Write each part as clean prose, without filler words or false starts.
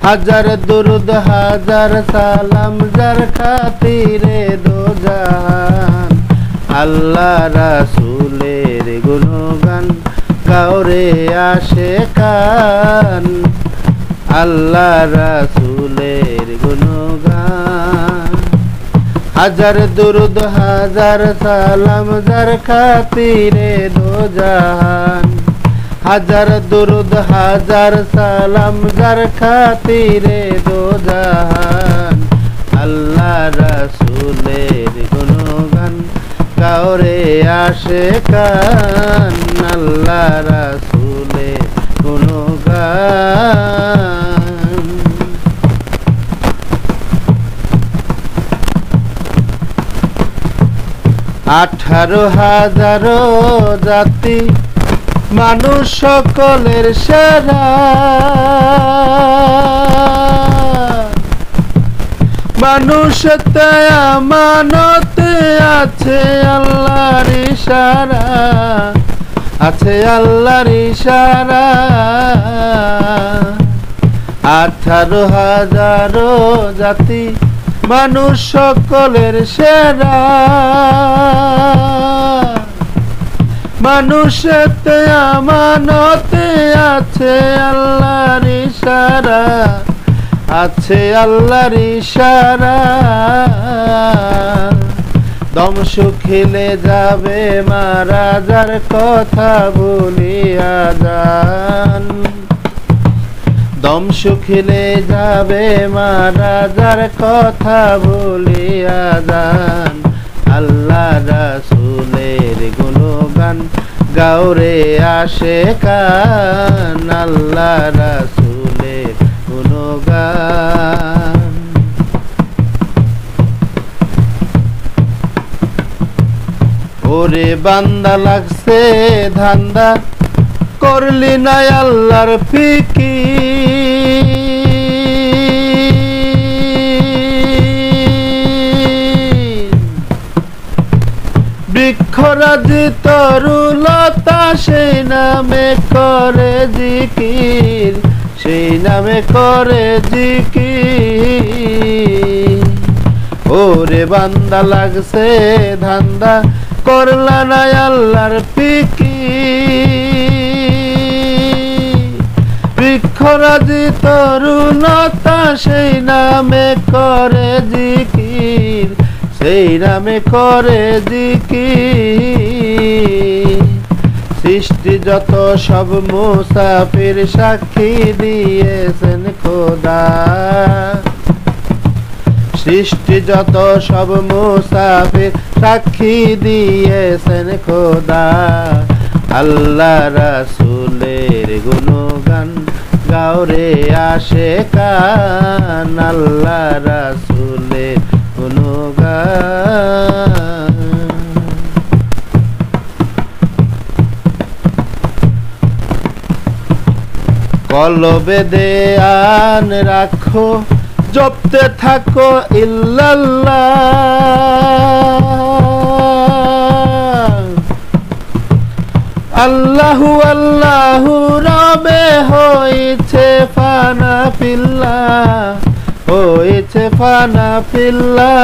হাজার দুরুদ হাজার সালাম যার খাতিরে দো জাহান আল্লাহ রাসূলের গুণগান গাওরে আশিকান আল্লাহ রাসূলের গুণগান হাজার দুরুদ হাজার সালাম যার খাতিরে দো জাহান হাজার দুরুদ হাজার সালাম যার খাতিরে দো জাহান আল্লাহ রাসূলের গুণগান গাওরে আশিকান আল্লাহ রাসূলের গুণগান 18,000 জাতি মানুষ সকলের সেরা মানুষতে আমানতে আছে আল্লাহর ইশারা আছে আল্লাহর ইশারা 18,000 জাতি মানুষ সকলের সেরা মানুষতে আমানতে আছে আল্লাহর ইশারা আছে আল্লাহর ইশারা দম শুকিলে যাবে মারা যার কথা ভুলিয়া যান দম শুকিলে যাবে মারা যার কথা ভুলিয়া যান আল্লাহ রাসূলের গুণগান গাওরে আশিকান আল্লাহ রাসূলের গুণগান ওরে বান্দা লাগছে ধান্দা করলি না আল্লাহর ফিকির বৃক্ষরাজি তরুলতা সেই নামে করে জিকির সেই নামে করে জিকির ওরে বান্দা লাগছে ধান্দা করলা না আল্লাহর ফিকির বৃক্ষরাজি তরুলতা সেই নামে করে জিকির সেই নামে করে জিকির সৃষ্টি যত সব মুসাফির সাক্ষী দিয়েছেন খোদা সৃষ্টি যত সব মুসাফির সাক্ষী দিয়েছেন খোদা আল্লাহ রাসূলের গুণগান গাওরে আশিকান আল্লাহ রাসূলের গুণগান কলবে দেয়ান রাখো জপতে থাকো ইল্লাল্লাহ আল্লাহু আল্লাহু রবে হয়েছে ফানা ফিল্লাহ হয়েছে ফানা ফিল্লাহ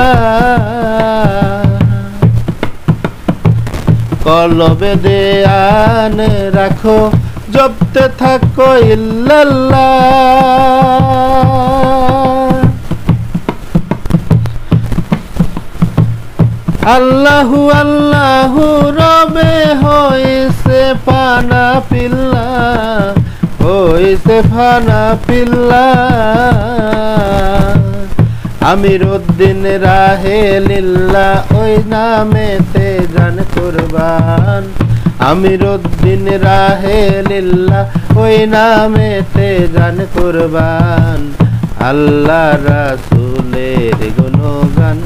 কলবে দেয়ান রাখো জপতে থাকো ইল্লাল্লাহ আল্লাহু আল্লাহু রবে হয়েছে ফানা ফিল্লাহ হয়েছে ফানা ফিল্লাহ আমিরউদ্দিন রাহে লিল্লাহ ওই নামেতে জান কুরবান আমিরউদ্দিন রাহে লিল্লাহ ওই নামেতে জান কুরবান আল্লাহ রাসূলের গুণগান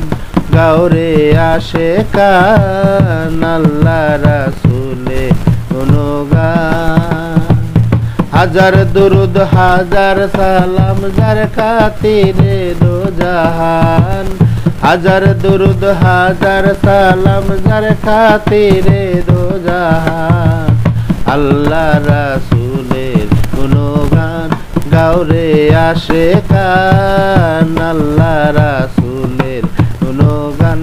গাওরে আশিকান আল্লাহ রাসূলের গুণগান হাজার দুরুদ হাজার সালাম যার খাতিরে দো জাহান হাজার দুরুদ হাজার সালাম যার খাতিরে দো জাহান আল্লাহ রাসূলের গুণগান গাওরে আশেকান আল্লাহ রাসূলের গুণগান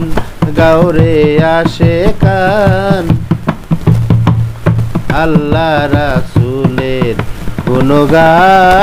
গাওরে আশেকান আল্লাহ রাসূলের গুণগান।